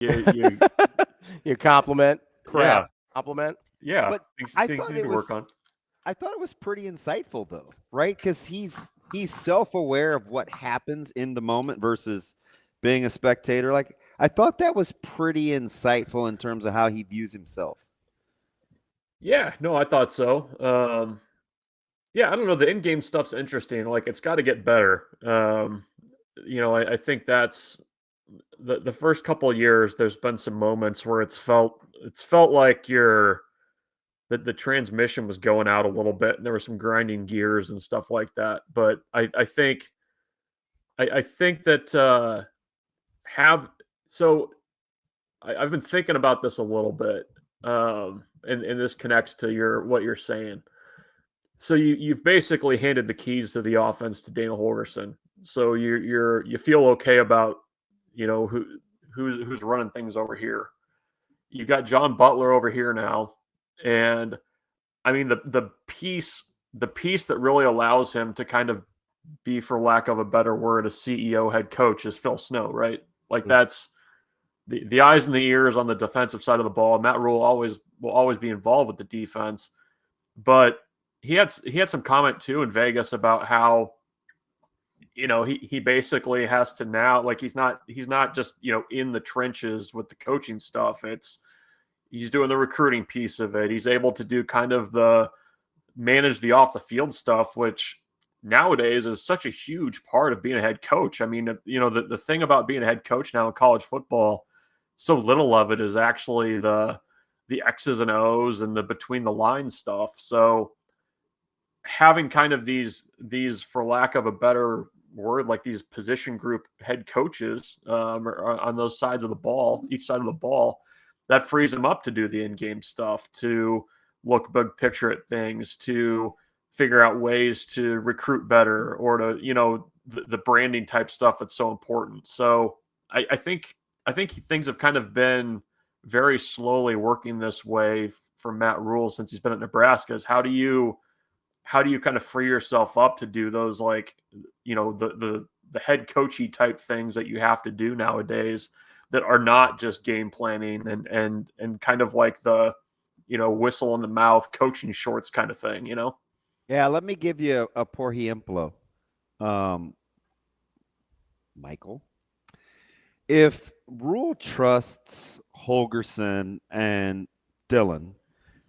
you Your compliment, yeah, crap, compliment. yeah, But things I things you thought need it to work was on. I thought it was pretty insightful though, right? Because he's self-aware of what happens in the moment versus being a spectator. Like I thought that was pretty insightful in terms of how he views himself. Yeah, no, I thought so. Yeah, I don't know. The in-game stuff's interesting. Like, it's got to get better. I think that's the first couple of years. There's been some moments where it's felt like the transmission was going out a little bit, and there were some grinding gears and stuff like that. But I think that have so I've been thinking about this a little bit, and this connects to what you're saying. So you've basically handed the keys to the offense to Dana Holgorsen. So you feel okay about who's running things over here. You got John Butler over here now, and I mean the piece that really allows him to kind of be, for lack of a better word, a CEO head coach is Phil Snow, right? Like that's the eyes and the ears on the defensive side of the ball. Matt Rhule will always be involved with the defense, but he had some comment too in Vegas about how he basically has to now, like, he's not just in the trenches with the coaching stuff. He's doing the recruiting piece of it. He's able to do kind of the manage the off the field stuff, which nowadays is such a huge part of being a head coach. I mean, the thing about being a head coach now in college football, so little of it is actually the X's and O's and the between the lines stuff. So having kind of these, for lack of a better word, like these position group head coaches on those sides of the ball, each side of the ball, that frees them up to do the in-game stuff, to look big picture at things, to figure out ways to recruit better, or to the branding type stuff that's so important. So I think things have kind of been very slowly working this way for Matt Rhule since he's been at Nebraska. Is how do you kind of free yourself up to do those, like, the head coachy type things that you have to do nowadays, that are not just game planning and kind of like the whistle in the mouth coaching shorts kind of thing. Yeah, let me give you a por ejemplo, um, Michael. If Rule trusts Holgerson and Dylan,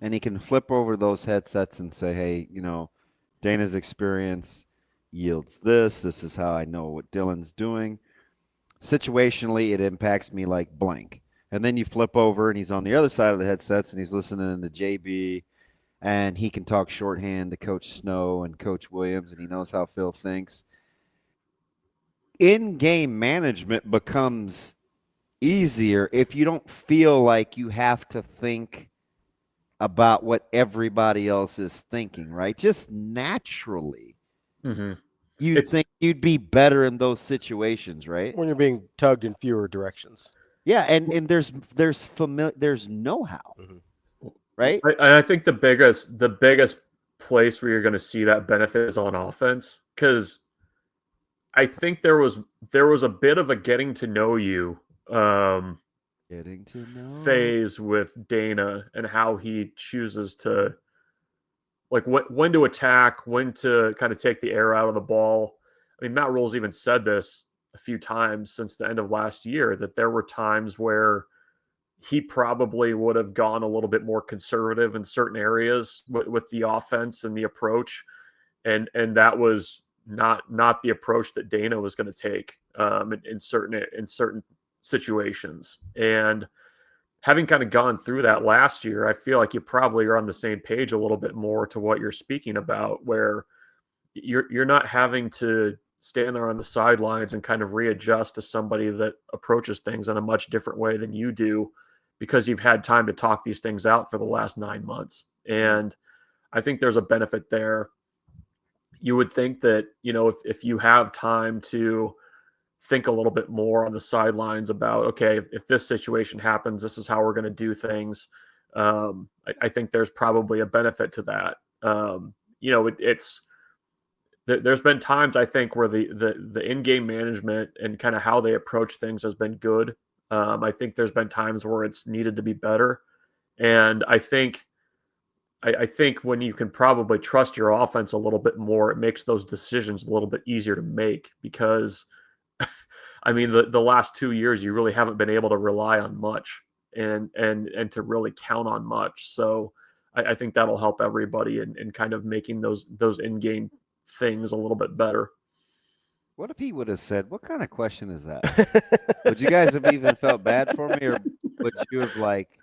and he can flip over those headsets and say, hey, Dana's experience yields this. This is how I know what Dylan's doing. Situationally, it impacts me like blank. And then you flip over and he's on the other side of the headsets and he's listening to JB, and he can talk shorthand to Coach Snow and Coach Williams, and he knows how Phil thinks. In-game management becomes easier if you don't feel like you have to think about what everybody else is thinking, right? Just naturally, Mm-hmm. you'd It's think you'd be better in those situations, right? When you're being tugged in fewer directions. Yeah, and there's know-how, right? I think the biggest place where you're going to see that benefit is on offense, because I think there was a bit of a getting to know you um, Getting to know. phase with Dana, and how he chooses to, like, when to attack, when to kind of take the air out of the ball. I mean, Matt Rule's even said this a few times since the end of last year, that there were times where he probably would have gone a little bit more conservative in certain areas with the offense and the approach, and that was not the approach that Dana was going to take in certain situations. And having kind of gone through that last year, I feel like you probably are on the same page a little bit more to what you're speaking about, where you're not having to stand there on the sidelines and kind of readjust to somebody that approaches things in a much different way than you do, because you've had time to talk these things out for the last 9 months. And I think there's a benefit there. You would think that, if you have time to think a little bit more on the sidelines about, okay, if this situation happens, this is how we're going to do things. I think there's probably a benefit to that. It's there's been times, I think, where the in-game management and kind of how they approach things has been good. I think there's been times where it's needed to be better. And I think when you can probably trust your offense a little bit more, it makes those decisions a little bit easier to make because, I mean, the last 2 years, you really haven't been able to rely on much and to really count on much. So I think that'll help everybody in kind of making those in-game things a little bit better. What if he would have said, "What kind of question is that?" Would you guys have even felt bad for me, or would you have like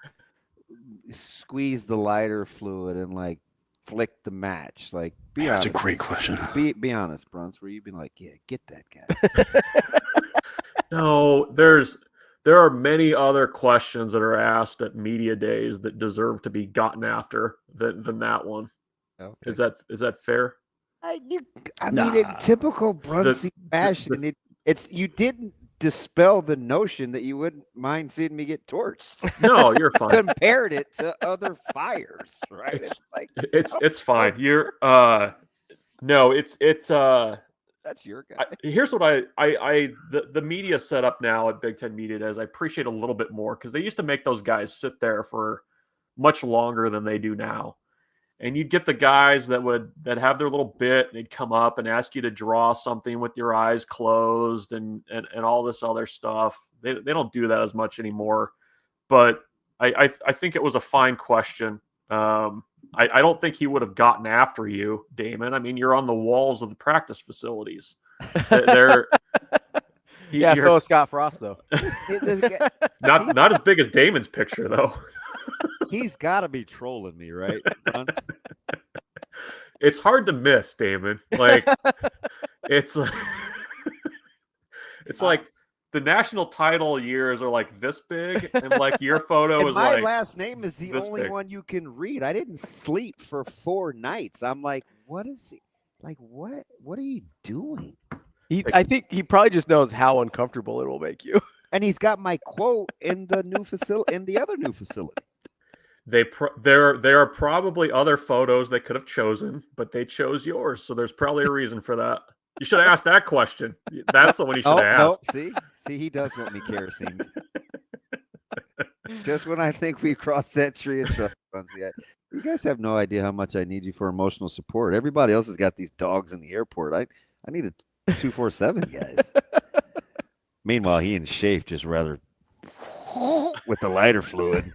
squeezed the lighter fluid and like flicked the match? Like, be honest. That's a great question. Be honest, Bruntz. Where you've been like, "Yeah, get that guy." No, there are many other questions that are asked at media days that deserve to be gotten after than that one. Okay. Is that fair? I mean, in typical Bruntzy fashion, it's you didn't dispel the notion that you wouldn't mind seeing me get torched. No, you're fine. Compared it to other fires, right? It's like it's fine. You're no, it's that's your guy. here's what the media set up now at Big Ten Media Days, I appreciate a little bit more because they used to make those guys sit there for much longer than they do now. And you'd get the guys that have their little bit and they'd come up and ask you to draw something with your eyes closed and all this other stuff. They don't do that as much anymore. But I think it was a fine question. I don't think he would have gotten after you, Damon. I mean, you're on the walls of the practice facilities. So is Scott Frost, though. Not as big as Damon's picture, though. He's got to be trolling me, right? It's hard to miss, Damon. Like it's like the national title years are like this big, and like your photo is my like last name is the only big. one you can read. I didn't sleep for 4 nights. I'm like, what is he? Like, what are you doing? I think he probably just knows how uncomfortable it will make you. And he's got my quote in the new facility, in the other new facility. There are probably other photos they could have chosen, but they chose yours. So there's probably a reason for that. You should have asked that question. That's the one you should have asked. See, he does want me kerosene. Just when I think we've crossed that tree of trust, you guys have no idea how much I need you for emotional support. Everybody else has got these dogs in the airport. I need a 247, guys. Meanwhile, he and Shafe just rather with the lighter fluid.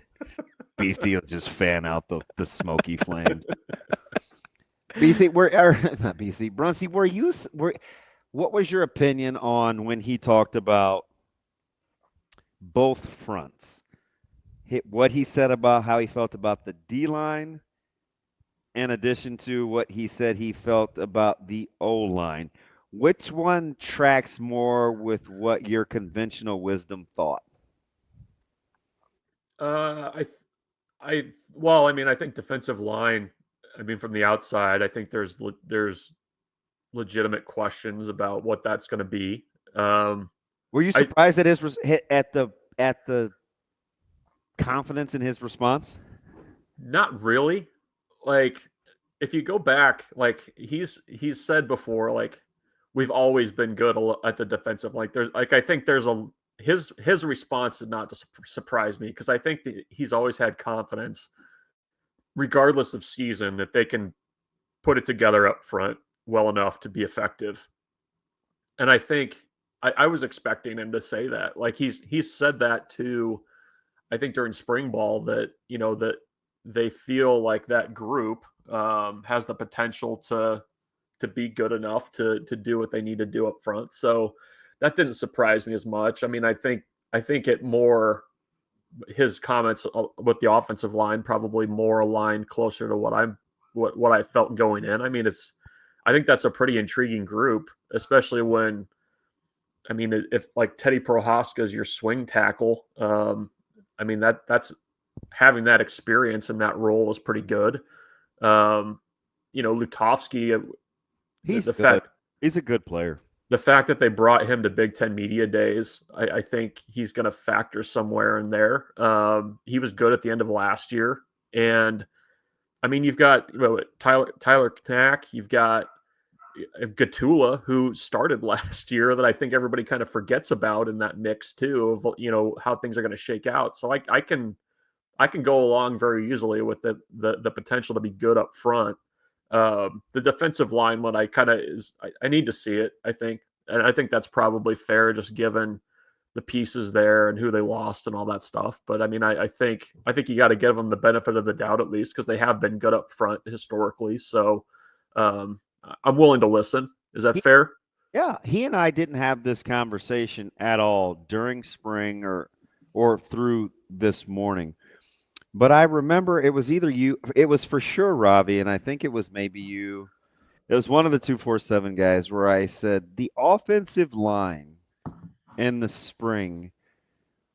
Beastie will just fan out the smoky flames. BC, not BC, Bruntzy, what was your opinion on when he talked about both fronts? What he said about how he felt about the D-line, in addition to what he said he felt about the O-line. Which one tracks more with what your conventional wisdom thought? I think defensive line. I mean, from the outside, I think there's legitimate questions about what that's going to be. Were you surprised at his at the confidence in his response? Not really. Like, if you go back, like he's said before, like we've always been good at the defensive. Like I think there's his response did not surprise me because I think that he's always had confidence, regardless of season, that they can put it together up front well enough to be effective. And I think I was expecting him to say that. Like he's said that too, I think during spring ball, that that they feel like that group has the potential to be good enough to do what they need to do up front. So that didn't surprise me as much. I mean, I think it more, his comments with the offensive line probably more aligned closer to what I felt going in. I mean, I think that's a pretty intriguing group, especially when, I mean, if like Teddy Prohaska is your swing tackle, I mean, that's having that experience in that role is pretty good. Lutovsky, he's good. He's a good player. The fact that they brought him to Big Ten Media Days, I think he's going to factor somewhere in there. He was good at the end of last year. And, I mean, you've got Tyler Knack, you've got Gatula, who started last year, that I think everybody kind of forgets about in that mix too, of how things are going to shake out. So I can go along very easily with the potential to be good up front. The defensive line one, I need to see it, I think. And I think that's probably fair, just given the pieces there and who they lost and all that stuff. But I mean, I think you got to give them the benefit of the doubt, at least, because they have been good up front historically. So I'm willing to listen. Is that fair? Yeah. He and I didn't have this conversation at all during spring or through this morning. But I remember it was either you, it was for sure Ravi, and I think it was maybe you. It was one of the 247 guys where I said the offensive line in the spring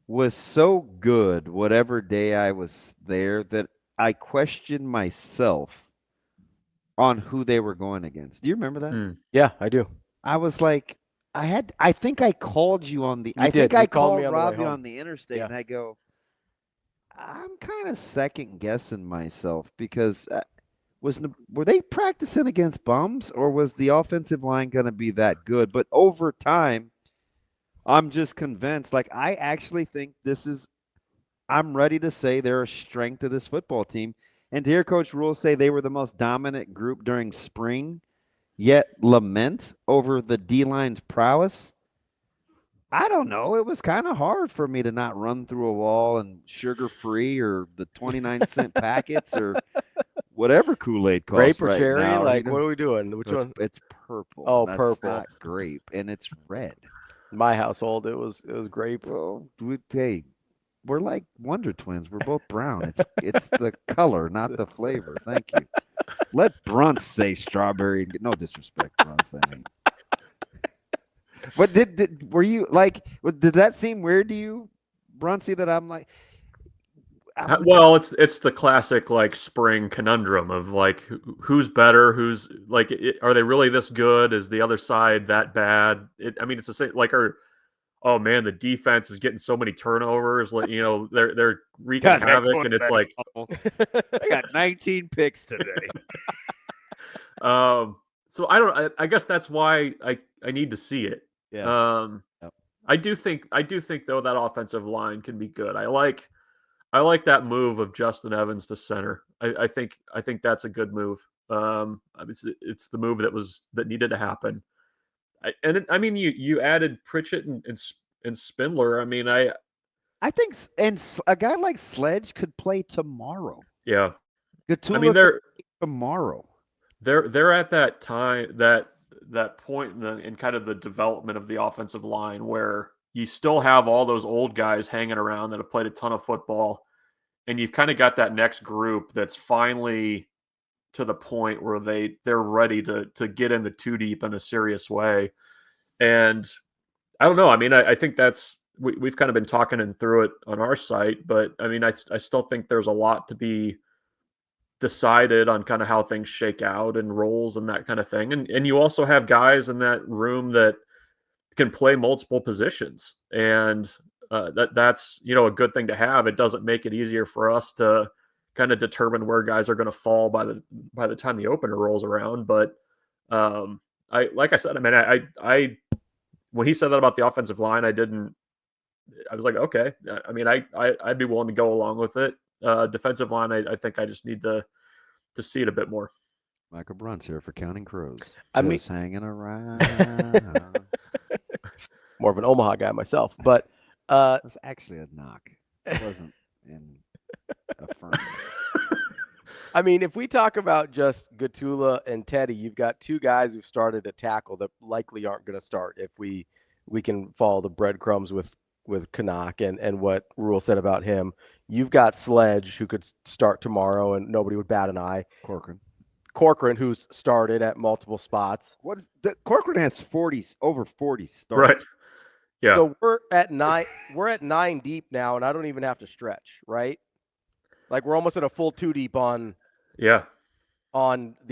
was so good, whatever day I was there, that I questioned myself on who they were going against. Do you remember that? Yeah, I do. I was like, I think I called you on the, I called me on Ravi the way home. on the interstate, Yeah. and I go, I'm kind of second guessing myself because were they practicing against bums, or was the offensive line going to be that good? But over time, I'm just convinced. Like, I actually think I'm ready to say they're a strength of this football team. And to hear Coach Rhule say they were the most dominant group during spring, yet lament over the D-line's prowess, I don't know. It was kind of hard for me to not run through a wall and sugar-free or the 29-cent packets or whatever Kool-Aid costs Grape or right cherry? now. Like, what are we doing? Which one? It's purple. Oh, That's purple. not grape, and it's red. My household, it was grape. Well, we're like Wonder Twins. We're both brown. It's the color, not the flavor. Thank you. Let Bruntz say strawberry. No disrespect, Bruntz. I mean, but were you like? Did that seem weird to you, Bruntzy? That I'm like. Well, it's the classic like spring conundrum of like who's better, who's like, are they really this good? Is the other side that bad? I mean, it's the same. Like, oh man, the defense is getting so many turnovers. Like, they're wreaking havoc, and it's like, I got 19 picks today. So I guess that's why I need to see it. Yeah. Yep. I do think though that offensive line can be good. I like that move of Justin Evans to center. I think that's a good move. It's the move that needed to happen. I mean, you added Pritchett and Spindler. I mean, I think and a guy like Sledge could play tomorrow. Yeah, Gatula, I mean, they're tomorrow. They're at that time that point in kind of the development of the offensive line where you still have all those old guys hanging around that have played a ton of football, and you've kind of got that next group that's finally to the point where they're ready to get in the two deep in a serious way. And I don't know. I mean, I think we've kind of been talking through it on our site, but I mean, I still think there's a lot to be decided on kind of how things shake out and roles and that kind of thing. And you also have guys in that room that can play multiple positions. And that's, a good thing to have. It doesn't make it easier for us to kind of determine where guys are going to fall by the time the opener rolls around. But like I said, I mean, I when he said that about the offensive line, I was like, okay. I mean, I'd be willing to go along with it. Defensive line, I think I just need to see it a bit more. Michael Bruntz here for Counting Crows. Just hanging around. More of an Omaha guy myself, but it was actually a knock. It wasn't in affirmative. I mean, if we talk about just Gatula and Teddy, you've got two guys who've started at tackle that likely aren't going to start if we can follow the breadcrumbs with Canuck and what Rhule said about him. You've got Sledge, who could start tomorrow and nobody would bat an eye. Corcoran, who's started at multiple spots. Corcoran has over 40 starts. Right. Yeah. So we're at 9 deep now, and I don't even have to stretch, right? Like, we're almost at a full 2 deep on the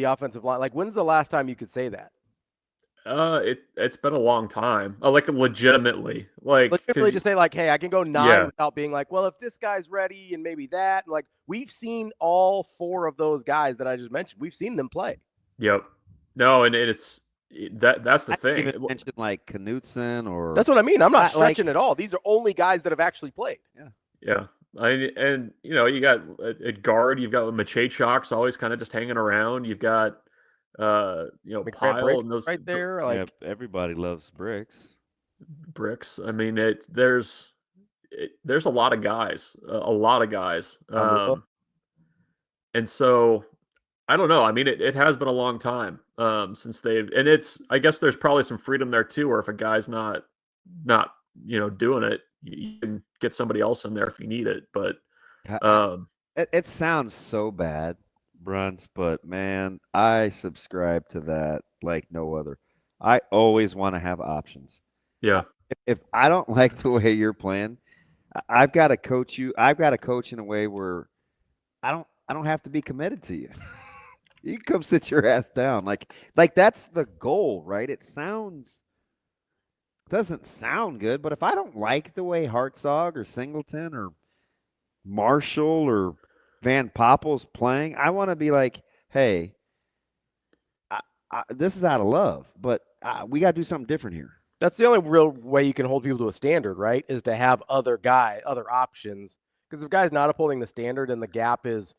offensive line. Like, when's the last time you could say that? It's been a long time. Like, legitimately just say like, hey, I can go 9 without being like, well, if this guy's ready and maybe that. And like, we've seen all 4 of those guys that I just mentioned. We've seen them play. Yep. No, and it's That's the I thing. didn't even mention like Knutson or That's what I mean. I'm not stretching like, at all. These are only guys that have actually played. Yeah. And you got at guard, you've got Machachok's always kind of just hanging around. You've got McBride Pyle Briggs and those right there. Like everybody loves Bricks. Bricks. I mean, there's a lot of guys, a lot of guys. And so I don't know. I mean, it has been a long time since and I guess there's probably some freedom there too, where if a guy's not doing it, you can get somebody else in there if you need it. But It sounds so bad, Bruntz, but man, I subscribe to that like no other. I always want to have options. yeah, If I don't like the way you're playing, I've got to coach you. I've got to coach in a way where I don't have to be committed to you. You can come sit your ass down. Like that's the goal, right? Doesn't sound good, but if I don't like the way Hartzog or Singleton or Marshall or Van Poppel's playing, I want to be like, hey, this is out of love, but we got to do something different here. that's the only real way you can hold people to a standard, right? Is to have other options. Because if a guy's not upholding the standard and the gap is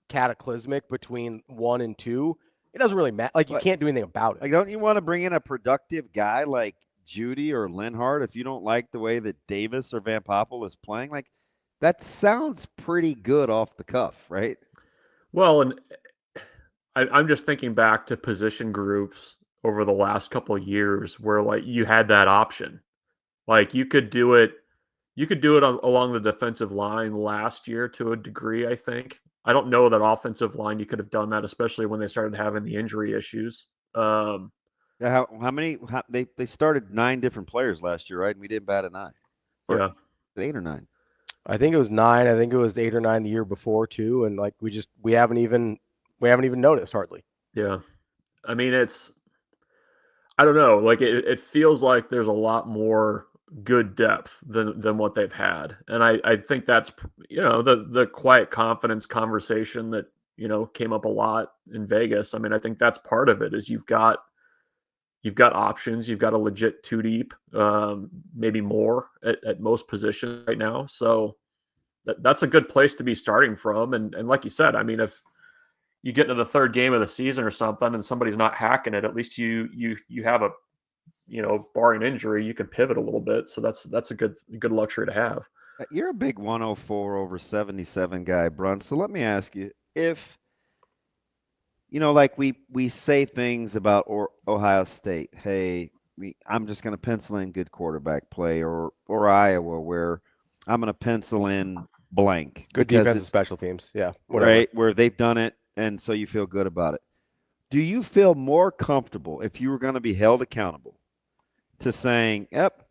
cataclysmic between 1 and 2, it doesn't really matter. Like, you can't do anything about it. Like, don't you want to bring in a productive guy like Judy or Linhart if you don't like the way that Davis or Van Poppel is playing? Like, that sounds pretty good off the cuff, right? Well, and I'm just thinking back to position groups over the last couple of years where like you had that option. Like you could do it along the defensive line last year to a degree, I think. I don't know that offensive line you could have done that, especially when they started having the injury issues. Yeah, how many they started 9 different players last year, right? And we didn't bat an eye. Yeah. 8 or 9. I think it was 9. I think it was 8 or 9 the year before too. And like we haven't even noticed hardly. Yeah. I mean, I don't know. Like it feels like there's a lot more good depth than what they've had. And I think that's, the quiet confidence conversation that, came up a lot in Vegas. I mean, I think that's part of it is you've got options. You've got a legit 2 deep, maybe more at most positions right now. So that's a good place to be starting from. And like you said, I mean, if you get into the 3rd game of the season or something and somebody's not hacking it, at least you have a, barring injury, you can pivot a little bit. So that's a good luxury to have. You're a big 104 over 77 guy, Bruntz. So let me ask you, if like we say things about Ohio State, hey, I'm just going to pencil in good quarterback play, or Iowa, where I'm going to pencil in blank. Good defense and special teams. Yeah. Whatever. Right, where they've done it, and so you feel good about it. Do you feel more comfortable if you were going to be held accountable to saying, yep,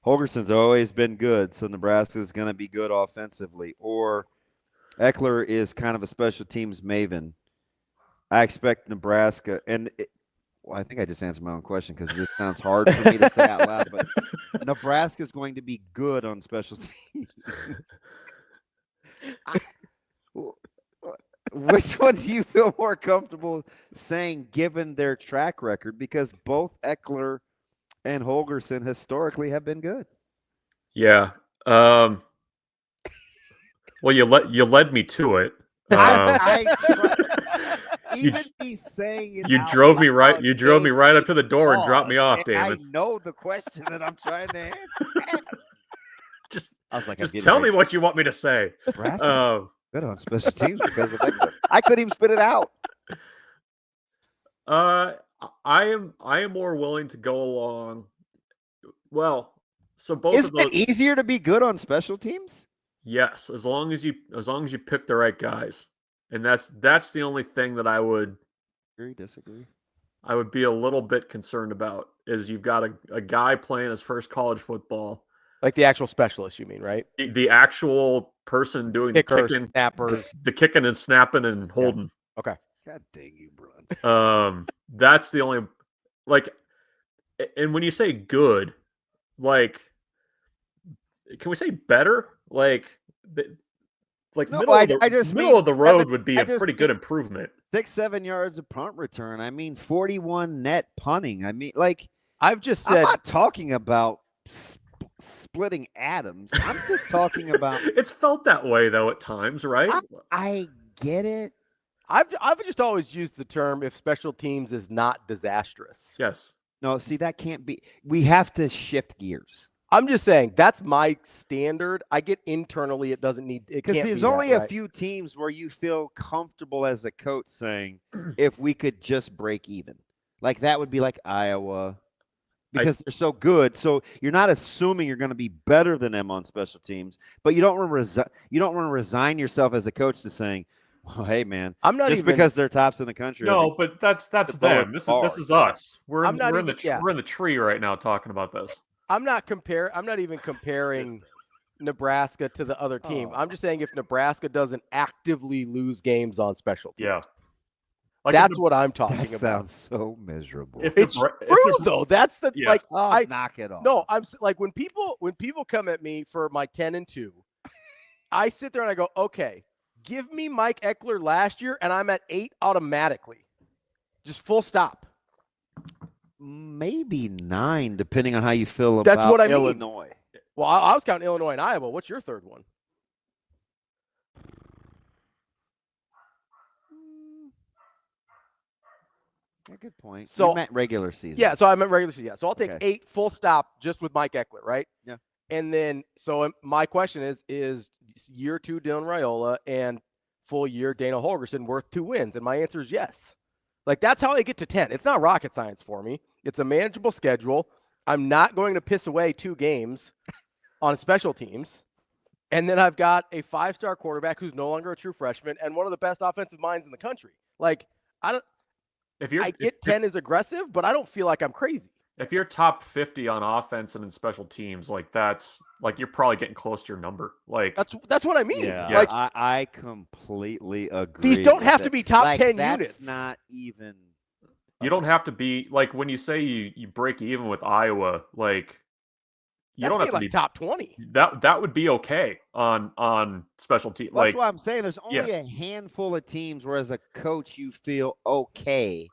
Holgorsen's always been good, so Nebraska is going to be good offensively, or Eckler is kind of a special teams maven? I expect Nebraska, I think I just answered my own question because this sounds hard for me to say out loud, but Nebraska is going to be good on special teams. Which one do you feel more comfortable saying given their track record? Because both Eckler and Holgorsen historically have been good. Yeah. Well, you led me to it. Even me saying it. You drove me right up to the door and dropped me off, Damon. I know the question that I'm trying to answer. I was like, just tell me what you want me to say. Good on special teams because of Eckler. I couldn't even spit it out. I am more willing to go along. Well, so both Isn't of those. it easier to be good on special teams? Yes, as long as you pick the right guys, and that's the only thing that I would disagree. I would be a little bit concerned about is you've got a guy playing his first college football. Like the actual specialist, you mean, right? The actual person doing Kickers, the kicking, snappers, the kicking and snapping and holding. Yeah. Okay. God dang you, Bruntz. That's the only and when you say good, like, can we say better? Like, Like No, middle mean, of the road would be I a just pretty mean good improvement. 6-7 yards of punt return. I mean, 41 net punting. I mean, like I've just I'm said not talking about splitting atoms. I'm just talking about. It's felt that way though at times, right? I get it. I've just always used the term if special teams is not disastrous. Yes. No, see, that can't be. We have to shift gears. I'm just saying that's my standard. I get internally it doesn't need it Because can't there's be only that, a right? few teams where you feel comfortable as a coach saying, if we could just break even. Like that would be like Iowa because they're so good. So you're not assuming you're going to be better than them on special teams, but you don't want to resign yourself as a coach to saying, well, hey man, I'm not just even because they're tops in the country. No, but that's the them. This is us. We're I'm not in even- the yeah. we're in the tree right now talking about this. I'm not even comparing Nebraska to the other team. Oh. I'm just saying if Nebraska doesn't actively lose games on special teams. Yeah. Like That's what I'm talking That about. sounds so miserable. It's true though. That's the Yeah. like knock it off. No, like when people come at me for my 10-2, I sit there and I go, okay, give me Mike Eckler last year, and I'm at 8 automatically, just full stop. Maybe 9, depending on how you feel That's about what I mean. Illinois. Well, I was counting Illinois and Iowa. What's your third one? Yeah, good point. So- you meant regular season. Yeah, so I meant regular season. Yeah, so I'll take Okay. 8 full stop just with Mike Eckler, right? Yeah. And then, so my question is year 2 Dylan Raiola and full year Dana Holgorsen worth 2 wins? And my answer is yes. Like, that's how I get to 10. It's not rocket science for me. It's a manageable schedule. I'm not going to piss away 2 games on special teams. And then I've got a 5-star quarterback who's no longer a true freshman and one of the best offensive minds in the country. Like, I get 10 is aggressive, but I don't feel like I'm crazy. If you're top 50 on offense and in special teams, like that's like you're probably getting close to your number. Like That's what I mean. Yeah, Like, I completely agree. these don't with have it. to be top Like, 10 that's units. Not even. you don't have to be like when you say you break even with Iowa, like you That's don't have to like be top 20. that would be okay on special team. That's Like what I'm saying. There's only a handful of teams where, as a coach, you feel okay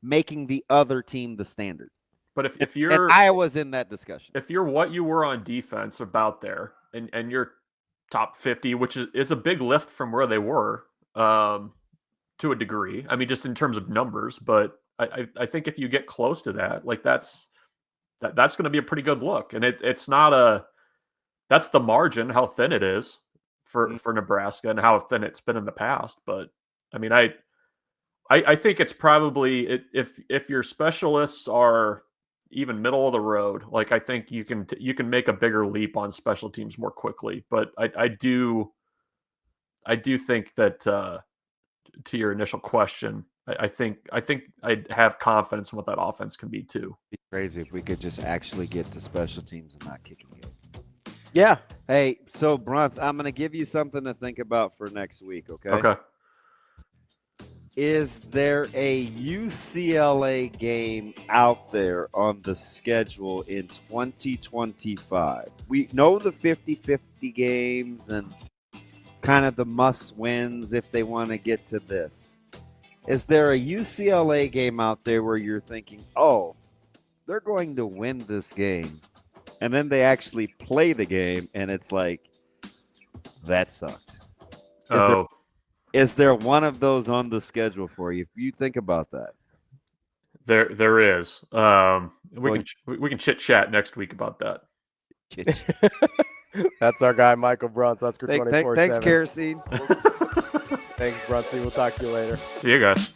making the other team the standard. but if And you're Iowa's in that discussion. if you're what you were on defense about there and you're top 50, which is a big lift from where they were to a degree. I mean, just in terms of numbers, but I think if you get close to that, like that's going to be a pretty good look. And it's not that's the margin, how thin it is for Nebraska and how thin it's been in the past. But I mean, I think it's probably if your specialists are even middle of the road, like I think you can make a bigger leap on special teams more quickly. But I do think that to your initial question, I think I'd have confidence in what that offense can be too. It'd be crazy if we could just actually get to special teams and not kicking it. Yeah. Hey, so Bruntz, I'm going to give you something to think about for next week, okay? Okay. Is there a UCLA game out there on the schedule in 2025? We know the 50-50 games and kind of the must-wins if they want to get to this. Is there a UCLA game out there where you're thinking, oh, they're going to win this game, and then they actually play the game, and it's like, that sucked? Is there one of those on the schedule for you? You think about that. There is. We can chit chat next week about that. That's our guy, Michael Bruntz. Husker247. Thanks, Kerosene. Thanks, Bruntz. We'll talk to you later. See you guys.